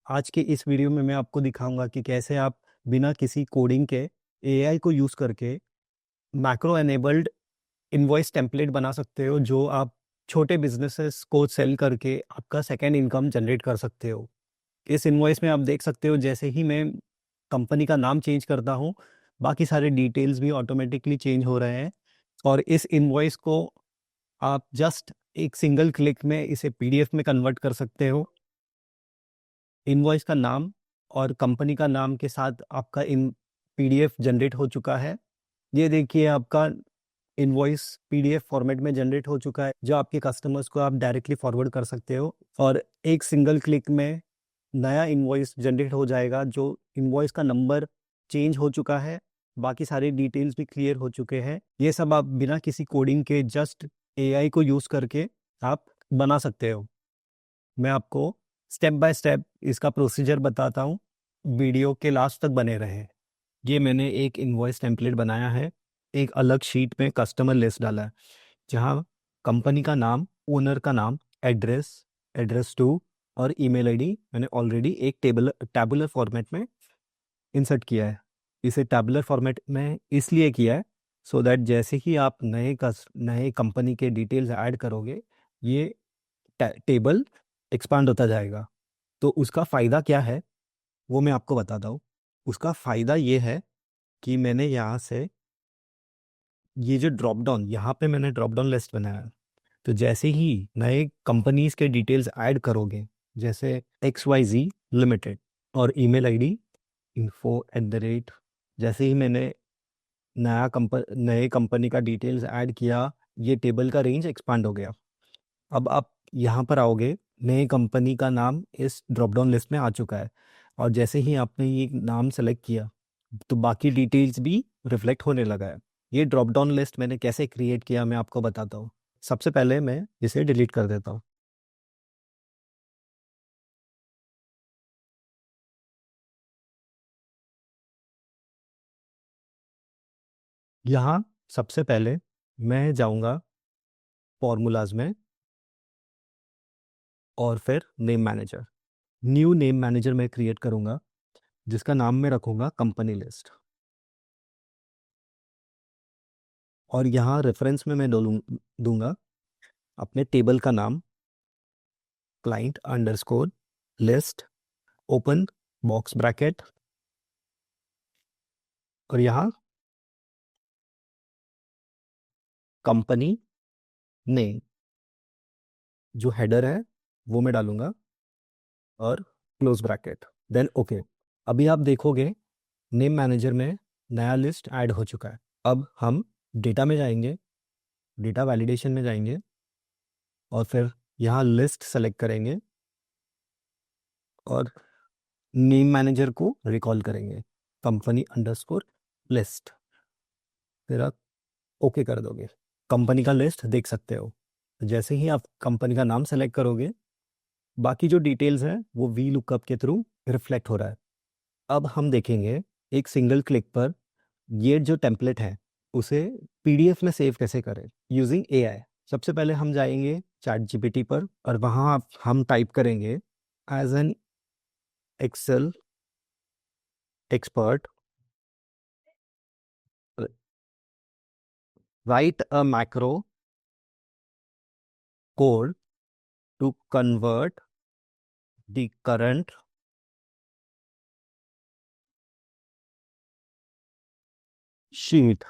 आज के इस वीडियो में मैं आपको दिखाऊंगा कि कैसे आप बिना किसी कोडिंग के एआई को यूज़ करके मैक्रो एनेबल्ड इनवॉइस टेम्पलेट बना सकते हो, जो आप छोटे बिजनेसेस को सेल करके आपका सेकेंड इनकम जनरेट कर सकते हो। इस इनवॉइस में आप देख सकते हो, जैसे ही मैं कंपनी का नाम चेंज करता हूँ, बाकी सारे डिटेल्स भी ऑटोमेटिकली चेंज हो रहे हैं। और इस इनवॉइस को आप जस्ट एक सिंगल क्लिक में इसे पीडीएफ में कन्वर्ट कर सकते हो। इनवॉइस का नाम और कंपनी का नाम के साथ आपका इन पीडीएफ जनरेट हो चुका है। ये देखिए, आपका इनवॉइस पीडीएफ फॉर्मेट में जनरेट हो चुका है, जो आपके कस्टमर्स को आप डायरेक्टली फॉरवर्ड कर सकते हो। और एक सिंगल क्लिक में नया इनवॉइस जनरेट हो जाएगा, जो इनवॉइस का नंबर चेंज हो चुका है, बाकी सारे डिटेल्स भी क्लियर हो चुके हैं। ये सब आप बिना किसी कोडिंग के जस्ट एआई को यूज़ करके आप बना सकते हो। मैं आपको स्टेप बाय स्टेप इसका प्रोसीजर बताता हूँ, वीडियो के लास्ट तक बने रहें। ये मैंने एक इनवॉइस टेम्पलेट बनाया है। एक अलग शीट में कस्टमर लिस्ट डाला है, जहाँ कंपनी का नाम, ओनर का नाम, एड्रेस, एड्रेस टू और ईमेल आईडी मैंने ऑलरेडी एक टैबुलर फॉर्मेट में इंसर्ट किया है। इसे टैबुलर फॉर्मेट में इसलिए किया है सो दैट जैसे ही आप नए कंपनी के डिटेल्स ऐड करोगे, ये टेबल एक्सपांड होता जाएगा। तो उसका फ़ायदा क्या है वो मैं आपको बताता हूँ। उसका फ़ायदा ये है कि मैंने यहाँ से ये जो ड्रॉप डाउन, यहाँ पे मैंने ड्रॉप डाउन लिस्ट बनाया है। तो जैसे ही नए कंपनीज के डिटेल्स ऐड करोगे, जैसे XYZ लिमिटेड और ईमेल आईडी info@, जैसे ही मैंने नए कंपनी का डिटेल्स ऐड किया, ये टेबल का रेंज एक्सपांड हो गया। अब आप यहाँ पर आओगे, नए कंपनी का नाम इस ड्रॉप डाउन लिस्ट में आ चुका है। और जैसे ही आपने ये नाम सेलेक्ट किया, तो बाकी डिटेल्स भी रिफ्लेक्ट होने लगा है। ये ड्रॉप डाउन लिस्ट मैंने कैसे क्रिएट किया मैं आपको बताता हूँ। सबसे पहले मैं इसे डिलीट कर देता हूँ। यहाँ सबसे पहले मैं जाऊँगा फॉर्मूलाज में और फिर name manager. New name manager मैं क्रिएट करूँगा, जिसका नाम मैं रखूँगा कंपनी लिस्ट। और यहाँ रेफरेंस में मैं दूंगा अपने टेबल का नाम, client underscore list open box bracket. और यहाँ कंपनी नेम, जो हेडर है वो मैं डालूंगा, और क्लोज ब्रैकेट, देन ओके। अभी आप देखोगे नेम मैनेजर में नया लिस्ट ऐड हो चुका है। अब हम डेटा में जाएंगे, डेटा वैलिडेशन में जाएंगे, और फिर यहाँ लिस्ट सेलेक्ट करेंगे और नेम मैनेजर को रिकॉल करेंगे, कंपनी अंडरस्कोर लिस्ट। फिर आप ओके कर दोगे, कंपनी का लिस्ट देख सकते हो। जैसे ही आप कंपनी का नाम सेलेक्ट करोगे, बाकी जो डिटेल्स हैं वो वी लुकअप के थ्रू रिफ्लेक्ट हो रहा है। अब हम देखेंगे एक सिंगल क्लिक पर ये जो टेम्पलेट है उसे पीडीएफ में सेव कैसे करें यूजिंग एआई। सबसे पहले हम जाएंगे चैट जीपीटी पर, और वहाँ हम टाइप करेंगे as an Excel expert write a macro code to convert the current sheet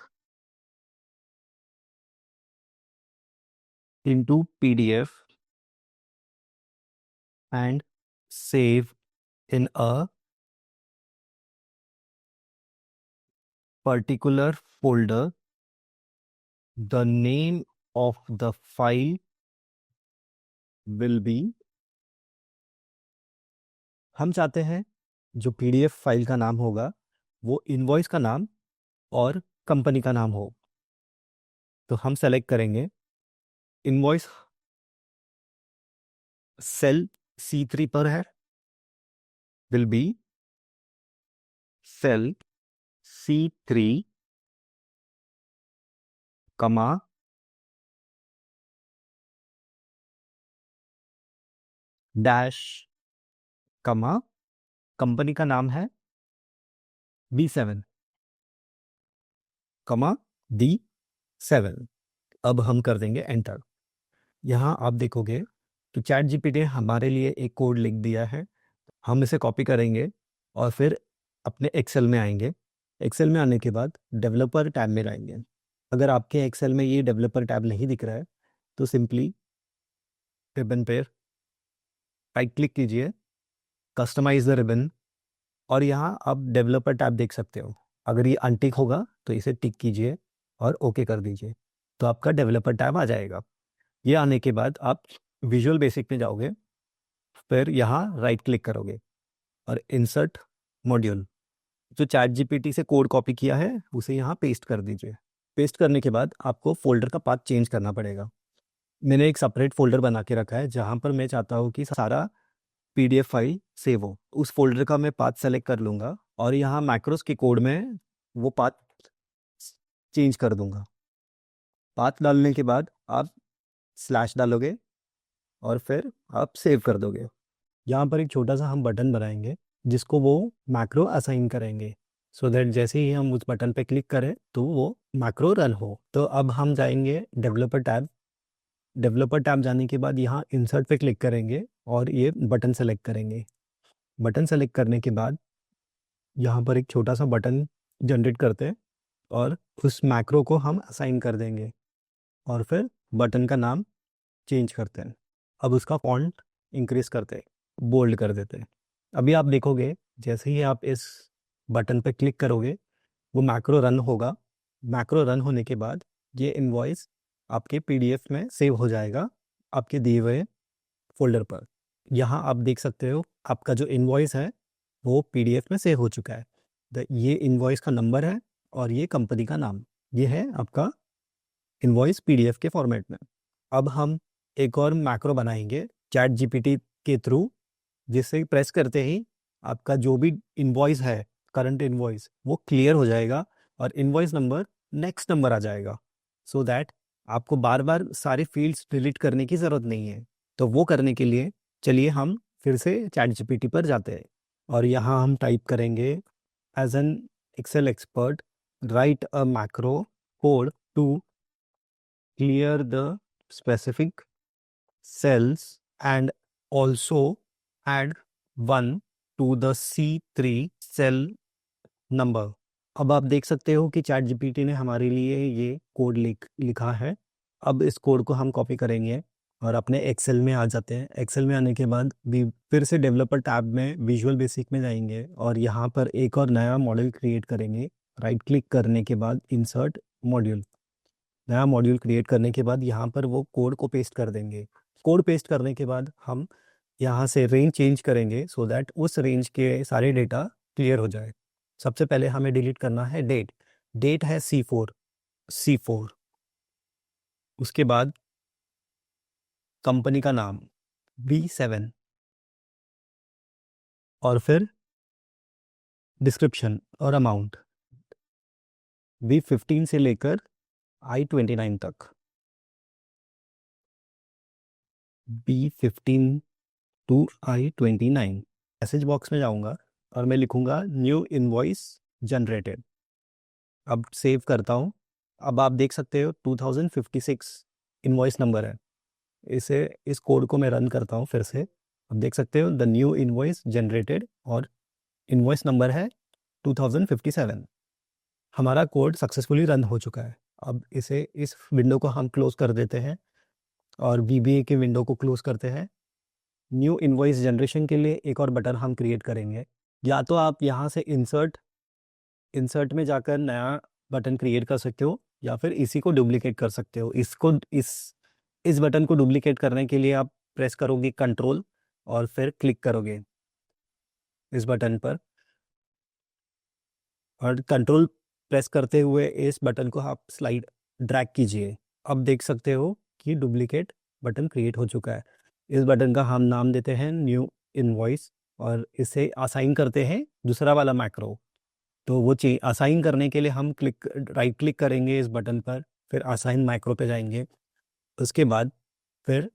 into PDF and save in a particular folder. The name of the file will be, हम चाहते हैं जो PDF file का नाम होगा वो invoice का नाम और कंपनी का नाम हो। तो हम सेलेक्ट करेंगे इनवॉइस, सेल C3 पर है, विल बी सेल C3 कमा डैश कमा कंपनी का नाम है B7, कमा D7। अब हम कर देंगे एंटर। यहाँ आप देखोगे तो चैट जीपीटी ने हमारे लिए एक कोड लिख दिया है। हम इसे कॉपी करेंगे और फिर अपने एक्सेल में आएंगे। एक्सेल में आने के बाद डेवलपर टैब में आएंगे। अगर आपके एक्सेल में ये डेवलपर टैब नहीं दिख रहा है तो सिंपली रिबन पे राइट क्लिक कीजिए, कस्टमाइज द रिबन, और यहाँ आप डेवलपर टैब देख सकते हो। अगर ये अनटिक होगा तो इसे टिक कीजिए और ओके कर दीजिए, तो आपका डेवलपर टैब आ जाएगा। ये आने के बाद आप विजुअल बेसिक में जाओगे, फिर यहाँ राइट क्लिक करोगे और इंसर्ट मॉड्यूल, जो चैट जीपीटी से कोड कॉपी किया है उसे यहाँ पेस्ट कर दीजिए। पेस्ट करने के बाद आपको फोल्डर का पाथ चेंज करना पड़ेगा। मैंने एक सेपरेट फोल्डर बना के रखा है जहाँ पर मैं चाहता हूँ कि सारा पीडीएफ फाइल सेव हो। उस फोल्डर का मैं पाथ सेलेक्ट कर लूँगा और यहाँ मैक्रोस के कोड में वो पाथ चेंज कर दूंगा। पाथ डालने के बाद आप स्लैश डालोगे और फिर आप सेव कर दोगे। यहाँ पर एक छोटा सा हम बटन बनाएंगे जिसको वो मैक्रो असाइन करेंगे, सो दैट जैसे ही हम उस बटन पे क्लिक करें तो वो मैक्रो रन हो। तो अब हम जाएंगे डेवलपर टैब। डेवलपर टैब जाने के बाद यहाँ इंसर्ट पे क्लिक करेंगे और ये बटन सेलेक्ट करेंगे। बटन सेलेक्ट करने के बाद यहाँ पर एक छोटा सा बटन जनरेट करते हैं और उस मैक्रो को हम असाइन कर देंगे और फिर बटन का नाम चेंज करते हैं। अब उसका फॉन्ट इंक्रीज करते हैं, बोल्ड कर देते हैं। अभी आप देखोगे जैसे ही आप इस बटन पर क्लिक करोगे वो मैक्रो रन होगा। मैक्रो रन होने के बाद ये इनवॉइस आपके पीडीएफ में सेव हो जाएगा आपके दिए हुए फोल्डर पर। यहाँ आप देख सकते हो आपका जो इनवॉइस है वो पीडीएफ में सेव हो चुका है। ये इनवॉइस का नंबर है और ये कंपनी का नाम, ये है आपका इनवॉइस पीडीएफ के फॉर्मेट में। अब हम एक और मैक्रो बनाएंगे चैट जीपीटी के थ्रू, जिससे प्रेस करते ही आपका जो भी इनवॉइस है, करंट इनवॉइस, वो क्लियर हो जाएगा और इनवॉइस नंबर नेक्स्ट नंबर आ जाएगा, सो दैट आपको बार बार सारे फील्ड्स डिलीट करने की ज़रूरत नहीं है। तो वो करने के लिए चलिए हम फिर से चैट जीपीटी पर जाते हैं और यहाँ हम टाइप करेंगे as an Excel expert write a macro code to clear the specific cells and also add 1 to the C3 cell number। अब आप देख सकते हो कि चैट जीपीटी ने हमारे लिए ये कोड लिखा है। अब इस कोड को हम कॉपी करेंगे और अपने एक्सेल में आ जाते हैं। एक्सेल में आने के बाद भी फिर से डेवलपर टैब में विजुअल बेसिक में जाएंगे और यहाँ पर एक और नया मॉड्यूल क्रिएट करेंगे। राइट क्लिक करने के बाद इंसर्ट मॉड्यूल, नया मॉड्यूल क्रिएट करने के बाद यहाँ पर वो कोड को पेस्ट कर देंगे। कोड पेस्ट करने के बाद हम यहाँ से रेंज चेंज करेंगे सो दैट उस रेंज के सारे डेटा क्लियर हो जाए। सबसे पहले हमें डिलीट करना है डेट। डेट है C4। उसके बाद कंपनी का नाम B7 और फिर डिस्क्रिप्शन और अमाउंट B15 से लेकर I29 तक। B15 to I29। Message box में जाऊंगा और मैं लिखूंगा न्यू इनवॉइस जनरेटेड। अब सेव करता हूँ। अब आप देख सकते हो 2056 इनवॉइस नंबर है। इस कोड को मैं रन करता हूँ फिर से। अब देख सकते हो द न्यू इनवॉइस जनरेटेड और इनवॉइस नंबर है 2057। हमारा कोड सक्सेसफुली रन हो चुका है। अब इस विंडो को हम क्लोज कर देते हैं और VBA के विंडो को क्लोज करते हैं। न्यू इनवॉइस जनरेशन के लिए एक और बटन हम क्रिएट करेंगे। या तो आप यहाँ से इंसर्ट में जाकर नया बटन क्रिएट कर सकते हो या फिर इसी को डुप्लीकेट कर सकते हो। इस बटन को डुप्लीकेट करने के लिए आप प्रेस करोगे कंट्रोल और फिर क्लिक करोगे इस बटन पर, और कंट्रोल प्रेस करते हुए इस बटन को आप स्लाइड ड्रैग कीजिए। अब देख सकते हो कि डुप्लीकेट बटन क्रिएट हो चुका है। इस बटन का हम नाम देते हैं न्यू इनवॉइस और इसे असाइन करते हैं दूसरा वाला मैक्रो। तो वो चीज असाइन करने के लिए हम राइट क्लिक करेंगे इस बटन पर, फिर असाइन मैक्रो पे जाएंगे। उसके बाद फिर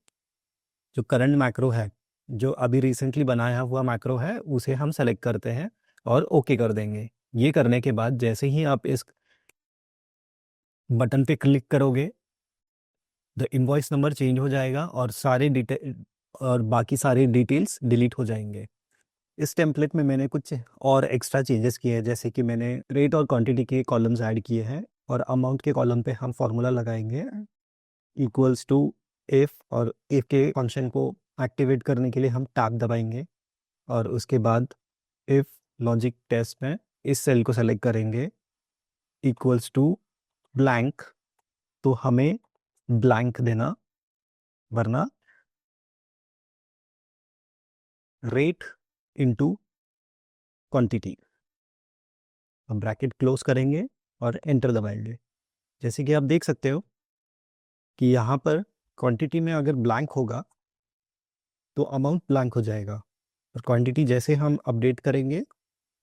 जो करंट मैक्रो है जो अभी रिसेंटली बनाया हुआ मैक्रो है उसे हम सेलेक्ट करते हैं और ओके कर देंगे। ये करने के बाद जैसे ही आप इस बटन पे क्लिक करोगे, द इनवॉइस नंबर चेंज हो जाएगा और सारे डिटेल और बाकी सारे डिटेल्स डिलीट हो जाएंगे। इस टेम्पलेट में मैंने कुछ और एक्स्ट्रा चेंजेस किए हैं, जैसे कि मैंने रेट और क्वांटिटी के कॉलम्स ऐड किए हैं और अमाउंट के कॉलम पे हम फॉर्मूला लगाएंगे इक्वल्स टू इफ़, और इफ़ के फंक्शन को एक्टिवेट करने के लिए हम टैब दबाएंगे और उसके बाद इफ़ लॉजिक टेस्ट में इस सेल को सेलेक्ट करेंगे इक्वल्स टू ब्लैंक, तो हमें ब्लैंक देना, वरना रेट इनटू क्वांटिटी। हम ब्रैकेट क्लोज करेंगे और एंटर दबाएंगे। जैसे कि आप देख सकते हो कि यहाँ पर क्वांटिटी में अगर ब्लैंक होगा तो अमाउंट ब्लैंक हो जाएगा, और क्वांटिटी जैसे हम अपडेट करेंगे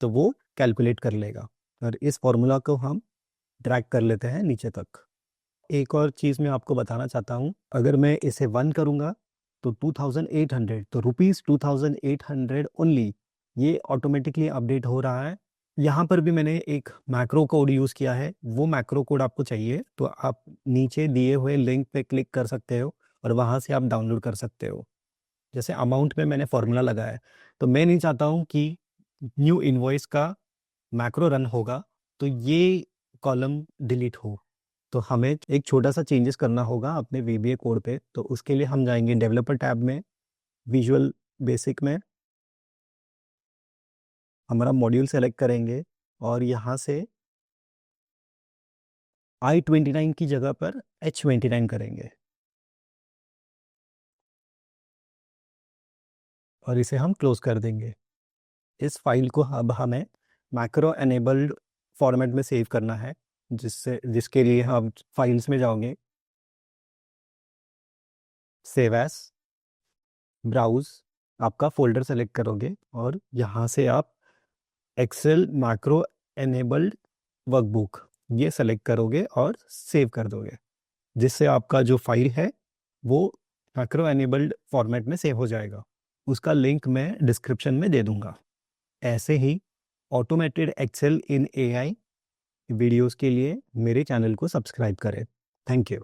तो वो कैलकुलेट कर लेगा। और इस फॉर्मूला को हम ड्रैग कर लेते हैं नीचे तक। एक और चीज़ मैं आपको बताना चाहता हूँ, अगर मैं इसे 1 करूँगा तो 2800, तो रुपीज़ 2800 ओनली, ये ऑटोमेटिकली अपडेट हो रहा है। यहाँ पर भी मैंने एक मैक्रो कोड यूज़ किया है, वो मैक्रो कोड आपको चाहिए तो आप नीचे दिए हुए लिंक पे क्लिक कर सकते हो और वहाँ से आप डाउनलोड कर सकते हो। जैसे अमाउंट में मैंने फॉर्मूला लगाया है, तो मैं नहीं चाहता हूँ कि न्यू इनवॉइस का मैक्रो रन होगा तो ये कॉलम डिलीट हो। तो हमें एक छोटा सा चेंजेस करना होगा अपने VBA कोड पे। तो उसके लिए हम जाएंगे डेवलपर टैब में, विजुअल बेसिक में हमारा मॉड्यूल सेलेक्ट करेंगे और यहाँ से I29 की जगह पर H29 करेंगे और इसे हम क्लोज कर देंगे। इस फाइल को अब हमें मैक्रो एनेबल्ड फॉर्मेट में सेव करना है, जिसके लिए हम फाइल्स में जाओगे, सेव एज, ब्राउज, आपका फोल्डर सेलेक्ट करोगे और यहाँ से आप एक्सेल मैक्रो एनेबल्ड वर्कबुक ये सेलेक्ट करोगे और सेव कर दोगे, जिससे आपका जो फाइल है वो मैक्रो एनेबल्ड फॉर्मेट में सेव हो जाएगा। उसका लिंक मैं डिस्क्रिप्शन में दे दूंगा। ऐसे ही automated excel in AI videos के लिए मेरे चैनल को सब्सक्राइब करें। Thank you.